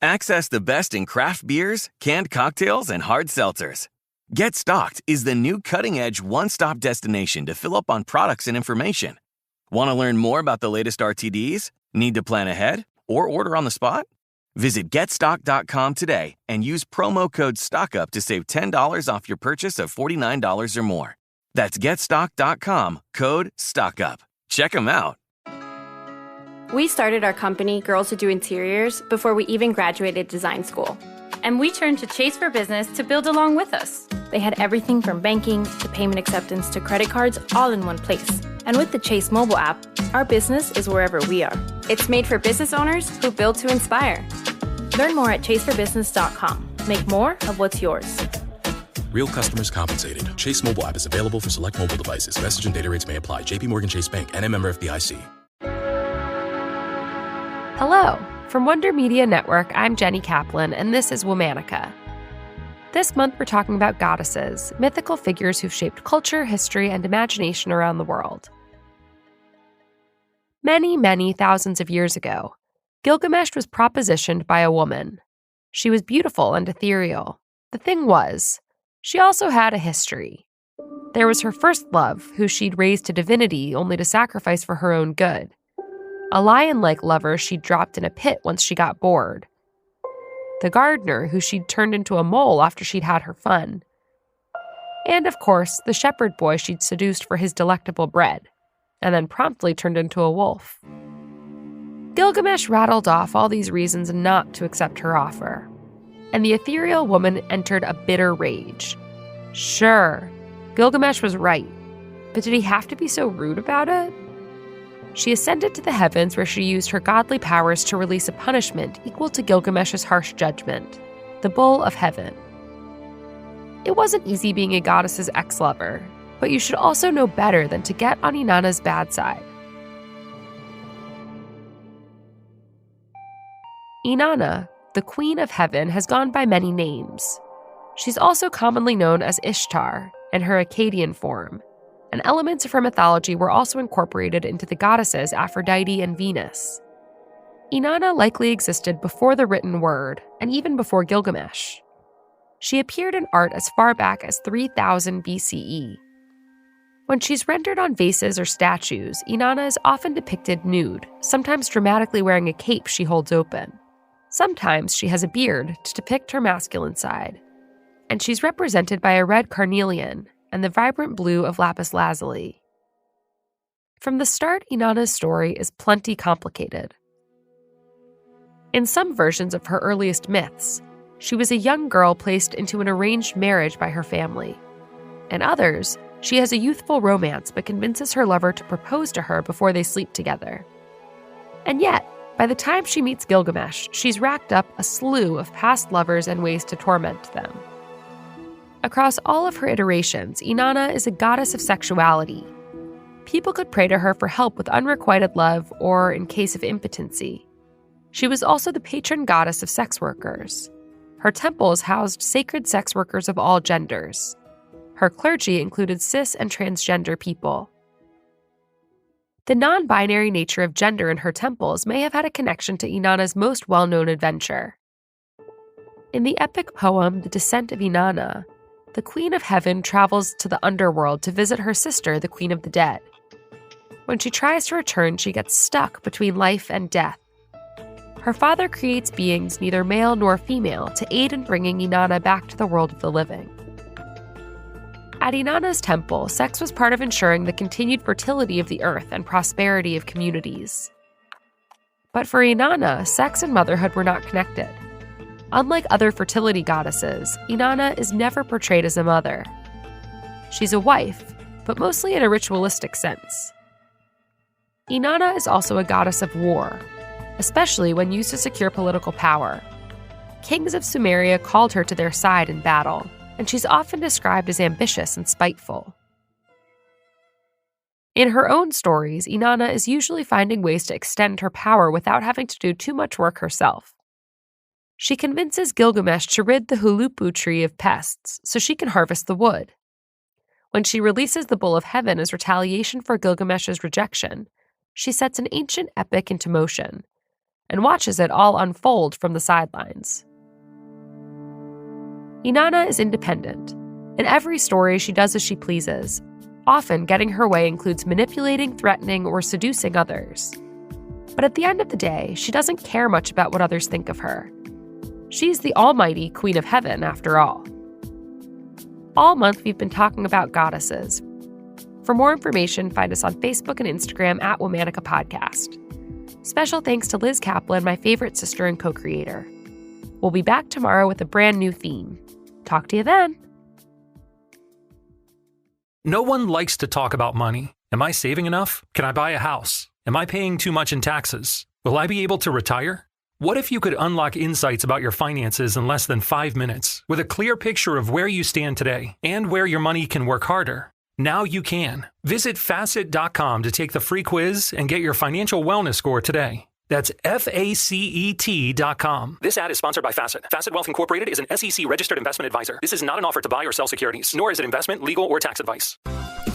Access the best in craft beers, canned cocktails, and hard seltzers. Get Stocked is the new cutting-edge one-stop destination to fill up on products and information. Want to learn more about the latest RTDs? Need to plan ahead or order on the spot? Visit getstock.com today and use promo code STOCKUP to save $10 off your purchase of $49 or more. That's getstock.com, code STOCKUP. Check them out. We started our company, Girls Who Do Interiors, before we even graduated design school. And we turned to Chase for Business to build along with us. They had everything from banking to payment acceptance to credit cards all in one place. And with the Chase mobile app, our business is wherever we are. It's made for business owners who build to inspire. Learn more at chaseforbusiness.com. Make more of what's yours. Real customers compensated. Chase mobile app is available for select mobile devices. Message and data rates may apply. JPMorgan Chase Bank, N.A. member FDIC. Hello. From Wonder Media Network, I'm Jenny Kaplan, and this is Womanica. This month, we're talking about goddesses, mythical figures who've shaped culture, history, and imagination around the world. Many, many thousands of years ago, Gilgamesh was propositioned by a woman. She was beautiful and ethereal. The thing was, she also had a history. There was her first love, who she'd raised to divinity only to sacrifice for her own good. A lion-like lover she'd dropped in a pit once she got bored. The gardener who she'd turned into a mole after she'd had her fun. And, of course, the shepherd boy she'd seduced for his delectable bread, and then promptly turned into a wolf. Gilgamesh rattled off all these reasons not to accept her offer, and the ethereal woman entered a bitter rage. Sure, Gilgamesh was right, but did he have to be so rude about it? She ascended to the heavens where she used her godly powers to release a punishment equal to Gilgamesh's harsh judgment, the Bull of Heaven. It wasn't easy being a goddess's ex-lover, but you should also know better than to get on Inanna's bad side. Inanna, the Queen of Heaven, has gone by many names. She's also commonly known as Ishtar in her Akkadian form, and elements of her mythology were also incorporated into the goddesses Aphrodite and Venus. Inanna likely existed before the written word, and even before Gilgamesh. She appeared in art as far back as 3000 BCE. When she's rendered on vases or statues, Inanna is often depicted nude, sometimes dramatically wearing a cape she holds open. Sometimes she has a beard to depict her masculine side. And she's represented by a red carnelian and the vibrant blue of lapis lazuli. From the start, Inanna's story is plenty complicated. In some versions of her earliest myths, she was a young girl placed into an arranged marriage by her family. In others, she has a youthful romance but convinces her lover to propose to her before they sleep together. And yet, by the time she meets Gilgamesh, she's racked up a slew of past lovers and ways to torment them. Across all of her iterations, Inanna is a goddess of sexuality. People could pray to her for help with unrequited love or in case of impotency. She was also the patron goddess of sex workers. Her temples housed sacred sex workers of all genders. Her clergy included cis and transgender people. The non-binary nature of gender in her temples may have had a connection to Inanna's most well-known adventure. In the epic poem The Descent of Inanna, the Queen of Heaven travels to the underworld to visit her sister, the Queen of the Dead. When she tries to return, she gets stuck between life and death. Her father creates beings neither male nor female to aid in bringing Inanna back to the world of the living. At Inanna's temple, sex was part of ensuring the continued fertility of the earth and prosperity of communities. But for Inanna, sex and motherhood were not connected. Unlike other fertility goddesses, Inanna is never portrayed as a mother. She's a wife, but mostly in a ritualistic sense. Inanna is also a goddess of war, especially when used to secure political power. Kings of Sumeria called her to their side in battle, and she's often described as ambitious and spiteful. In her own stories, Inanna is usually finding ways to extend her power without having to do too much work herself. She convinces Gilgamesh to rid the Hulupu tree of pests so she can harvest the wood. When she releases the Bull of Heaven as retaliation for Gilgamesh's rejection, she sets an ancient epic into motion, and watches it all unfold from the sidelines. Inanna is independent. In every story, she does as she pleases. Often, getting her way includes manipulating, threatening, or seducing others. But at the end of the day, she doesn't care much about what others think of her. She's the almighty Queen of Heaven, after all. All month, we've been talking about goddesses. For more information, find us on Facebook and Instagram at Womanica Podcast. Special thanks to Liz Kaplan, my favorite sister and co-creator. We'll be back tomorrow with a brand new theme. Talk to you then. No one likes to talk about money. Am I saving enough? Can I buy a house? Am I paying too much in taxes? Will I be able to retire? What if you could unlock insights about your finances in less than 5 minutes with a clear picture of where you stand today and where your money can work harder? Now you can. Visit Facet.com to take the free quiz and get your financial wellness score today. That's FACET.com. This ad is sponsored by Facet. Facet Wealth Incorporated is an SEC-registered investment advisor. This is not an offer to buy or sell securities, nor is it investment, legal, or tax advice.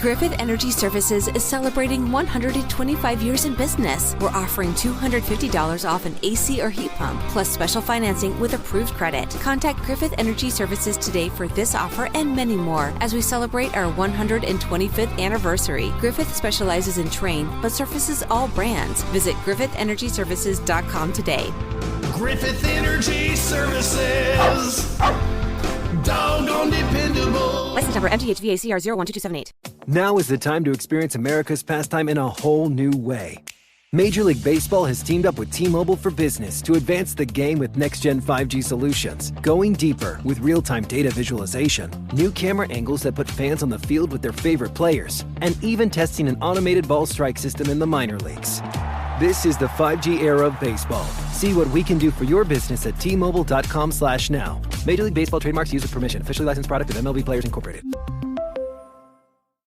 Griffith Energy Services is celebrating 125 years in business. We're offering $250 off an AC or heat pump, plus special financing with approved credit. Contact Griffith Energy Services today for this offer and many more as we celebrate our 125th anniversary. Griffith specializes in Trane, but services all brands. Visit GriffithEnergyServices.com today. Griffith Energy Services. Doggone dependable. License number MTHVACR 012278. Now is the time to experience America's pastime in a whole new way. Major League Baseball has teamed up with T-Mobile for Business to advance the game with next-gen 5G solutions, going deeper with real-time data visualization, new camera angles that put fans on the field with their favorite players, and even testing an automated ball strike system in the minor leagues. This is the 5G era of baseball. See what we can do for your business at T-Mobile.com/now. Major League Baseball trademarks used with permission. Officially licensed product of MLB Players Incorporated.